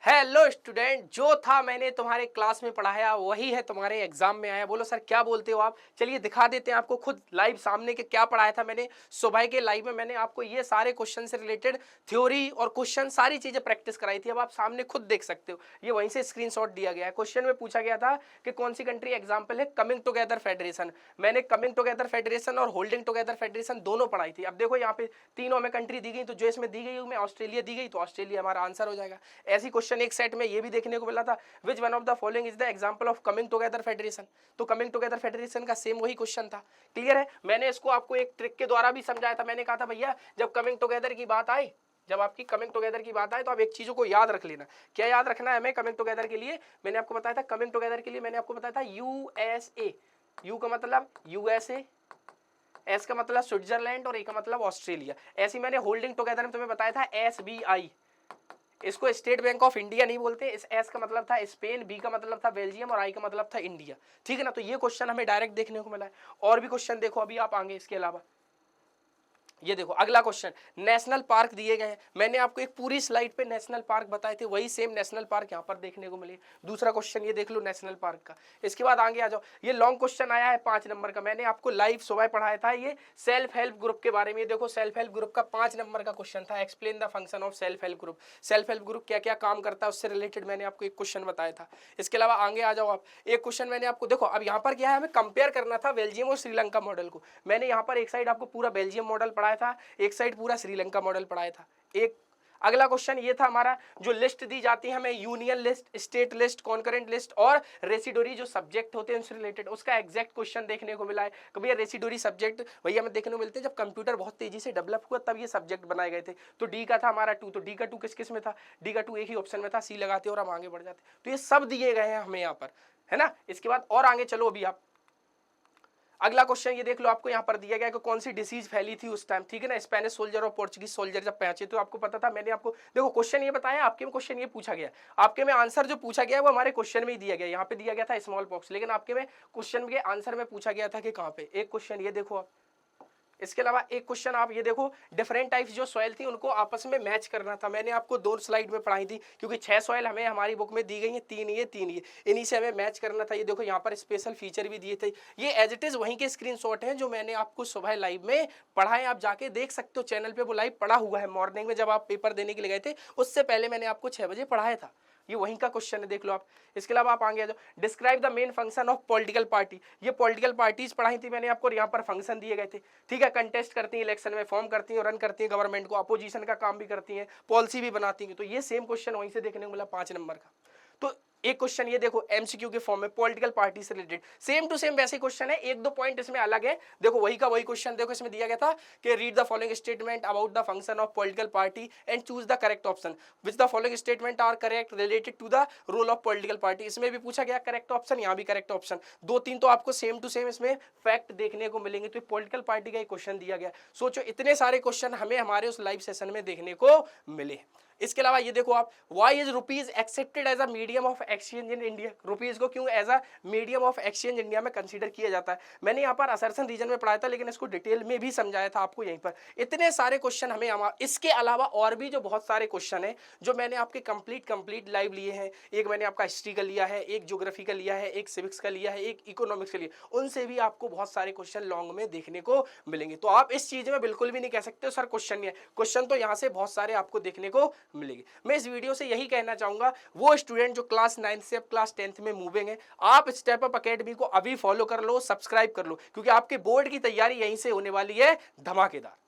Hello student, जो था मैंने तुम्हारे क्लास में पढ़ाया वही है तुम्हारे एग्जाम में आया। बोलो सर क्या बोलते हो आप? चलिए दिखा देते हैं आपको खुद लाइव सामने के क्या पढ़ाया था मैंने सुबह के लाइव में। मैंने आपको ये सारे क्वेश्चन से रिलेटेड थ्योरी और क्वेश्चन सारी चीजें प्रैक्टिस कराई थी। अब आप सामने खुद देख सकते हो, ये वहीं से स्क्रीनशॉट दिया गया है। क्वेश्चन में पूछा गया था कि कौन सी कंट्री एग्जाम्पल है कमिंग टुगेदर फेडरेशन। मैंने कमिंग टुगेदर फेडरेशन और होल्डिंग टुगेदर फेडरेशन दोनों पढ़ाई थी। अब देखो यहाँ पे तीनों में कंट्री दी गई, तो जो इसमें दी गई में ऑस्ट्रेलिया दी गई तो ऑस्ट्रेलिया हमारा आंसर हो जाएगा। ऐसी क्वेश्चन एक सेट में ये भी देखने को मिला था, which one of the following is the example of coming together federation. तो कमिंग टुगेदर फेडरेशन का सेम वही क्वेश्चन था। क्लियर है? मैंने इसको आपको एक ट्रिक के द्वारा भी समझाया था। मैंने कहा था भैया जब कमिंग टुगेदर की बात आए, जब आपकी कमिंग टुगेदर की बात आए तो आप एक चीजों को याद रख लेना। क्या याद रखना है हमें कमिंग टुगेदर के लिए? मैंने आपको बताया था कमिंग टुगेदर के लिए मैंने आपको बताया था यूएसए। यू का मतलब यूएसए, एस का मतलब स्विट्जरलैंड और ए का मतलब ऑस्ट्रेलिया। ऐसे मैंने होल्डिंग टुगेदर में तुम्हें बताया था एसबीआई। इसको स्टेट बैंक ऑफ इंडिया नहीं बोलते। इस एस का मतलब था स्पेन, बी का मतलब था बेल्जियम और आई का मतलब था इंडिया। ठीक है ना? तो ये क्वेश्चन हमें डायरेक्ट देखने को मिला है। और भी क्वेश्चन देखो अभी आप आगे इसके अलावा। ये देखो अगला क्वेश्चन, नेशनल पार्क दिए गए हैं। मैंने आपको एक पूरी स्लाइड पे नेशनल पार्क बताए थे, वही सेम नेशनल पार्क यहाँ पर देखने को मिले। दूसरा क्वेश्चन ये देख लो नेशनल पार्क का। इसके बाद आगे आ जाओ, ये लॉन्ग क्वेश्चन आया है 5 नंबर का। मैंने आपको लाइव सुबह पढ़ाया था ये सेल्फ हेल्प ग्रुप के बारे में। ये देखो सेल्फ हेल्प ग्रुप का 5 नंबर का क्वेश्चन था, explain the function of self help group. Self help group क्या क्या काम करता है उससे रिलेटेड मैंने आपको एक क्वेश्चन बताया था। इसके अलावा आगे आ जाओ आप, एक क्वेश्चन मैंने आपको देखो अब यहाँ पर क्या है, हमें कंपेयर करना था बेल्जियम और श्रीलंका मॉडल को। मैंने यहाँ पर एक साइड आपको पूरा बेल्जियम मॉडल पढ़ाया था, एक साइड पूरा श्रीलंका मॉडल पढ़ाया था। एक अगला क्वेश्चन ये था हमारा, जो लिस्ट दी जाती है हमें union list, state list, concurrent list और रेसिडोरी जो सब्जेक्ट होते हैं उनसे रिलेटेड, उसका एग्जैक्ट क्वेश्चन देखने को मिला है। कभी ये रेसिडोरी सब्जेक्ट भैया हमें देखने को मिलते हैं जब कंप्यूटर बहुत तेजी से डेवलप हुआ तब ये सब्जेक्ट बनाए गए थे। तो डी का था हमारा 2, तो डी का 2 किस किस में था? डी का 2 एक ही ऑप्शन में था, सी लगाते और हम आगे बढ़ जाते। तो ये सब दिए गए हैं हमें यहाँ पर, है ना? इसके बाद और आगे चलो अभी आप, अगला क्वेश्चन ये देख लो, आपको यहाँ पर दिया गया है कि कौन सी डिसीज फैली थी उस टाइम। ठीक है ना? स्पेनिश सोल्जर और पोर्चुगीज सोल्जर जब पहुंचे तो आपको पता था। मैंने आपको देखो क्वेश्चन ये बताया, आपके में क्वेश्चन ये पूछा गया, आपके में आंसर जो पूछा गया वो हमारे क्वेश्चन में ही दिया गया। यहाँ पे दिया गया था स्मॉल पॉक्स, लेकिन आपके में क्वेश्चन के आंसर में पूछा गया था कि कहाँ पे। एक क्वेश्चन ये देखो आप, इसके अलावा एक क्वेश्चन आप ये देखो, डिफरेंट टाइप्स जो सॉइल थी उनको आपस में मैच करना था। मैंने आपको 2 स्लाइड में पढ़ाई थी, क्योंकि 6 सॉइल हमें हमारी बुक में दी गई है, 3 ये 3 ये, इन्हीं से हमें मैच करना था। ये देखो यहाँ पर स्पेशल फीचर भी दिए थे। ये एज इट इज वहीं के स्क्रीनशॉट हैं जो मैंने आपको सुबह लाइव में पढ़ाए। आप जाके देख सकते हो, चैनल पे वो लाइव पढ़ा हुआ है। मॉर्निंग में जब आप पेपर देने के लिए गए थे उससे पहले मैंने आपको 6 बजे पढ़ाया था। ये वहीं का क्वेश्चन है, देख लो आप। इसके अलावा आप आगे आ जाओ, describe the main function of political party. ये पॉलिटिकल पार्टीज पढ़ाई थी मैंने आपको, यहाँ पर फंक्शन दिए गए थे। ठीक है? कंटेस्ट करती हैं इलेक्शन में, फॉर्म करती हैं, रन करती हैं गवर्नमेंट को, अपोजिशन का काम भी करती हैं, पॉलिसी भी बनाती हैं। तो ये सेम क्वेश्चन वहीं से देखने को मिला 5 नंबर का। तो एक क्वेश्चन ये देखो एमसीक्यू के फॉर्म में पॉलिटिकल पार्टी से रिलेटेड, सेम टू सेम वैसे क्वेश्चन है, 1-2 पॉइंट इसमें अलग है। देखो वही का वही क्वेश्चन देखो, इसमें दिया गया था कि read the following statement about the function of political party and choose the correct option, which the following statement are correct related to the role of political party. इसमें भी पूछा गया करेक्ट ऑप्शन, यहाँ भी करेक्ट ऑप्शन। 2-3 तो आपको same to same इसमें fact देखने को मिलेंगे। तो पॉलिटिकल पार्टी का एक क्वेश्चन दिया गया। सोचो इतने सारे क्वेश्चन हमें हमारे उस लाइव सेशन में देखने को मिले। इसके अलावा ये देखो आप, why is rupees accepted as a medium of exchange in India. Rupees को क्यों as a medium of exchange India में कंसीडर किया जाता है। मैंने यहाँ पर असर्शन रीजन में पढ़ाया था, लेकिन इसको डिटेल में भी समझाया था आपको यहीं पर। इतने सारे क्वेश्चन हमें इसके अलावा और भी जो बहुत सारे क्वेश्चन है जो मैंने आपके कंप्लीट लाइव लिए हैं। एक मैंने आपका हिस्ट्री का लिया है, एक ज्योग्राफी का लिया है, एक सिविक्स का लिया है, एक इकोनॉमिक्स का लिया, उनसे भी आपको बहुत सारे क्वेश्चन लॉन्ग में देखने को मिलेंगे। तो आप इस चीज में बिल्कुल भी नहीं कह सकते सर क्वेश्चन नहीं है, क्वेश्चन तो यहाँ से बहुत सारे आपको देखने को मिलेंगे। मैं इस वीडियो से यही कहना चाहूंगा, वो स्टूडेंट जो क्लास 9 से अब क्लास 10th में मूविंग है, आप स्टेप अप एकेडमी को अभी फॉलो कर लो, सब्सक्राइब कर लो, क्योंकि आपके बोर्ड की तैयारी यहीं से होने वाली है धमाकेदार।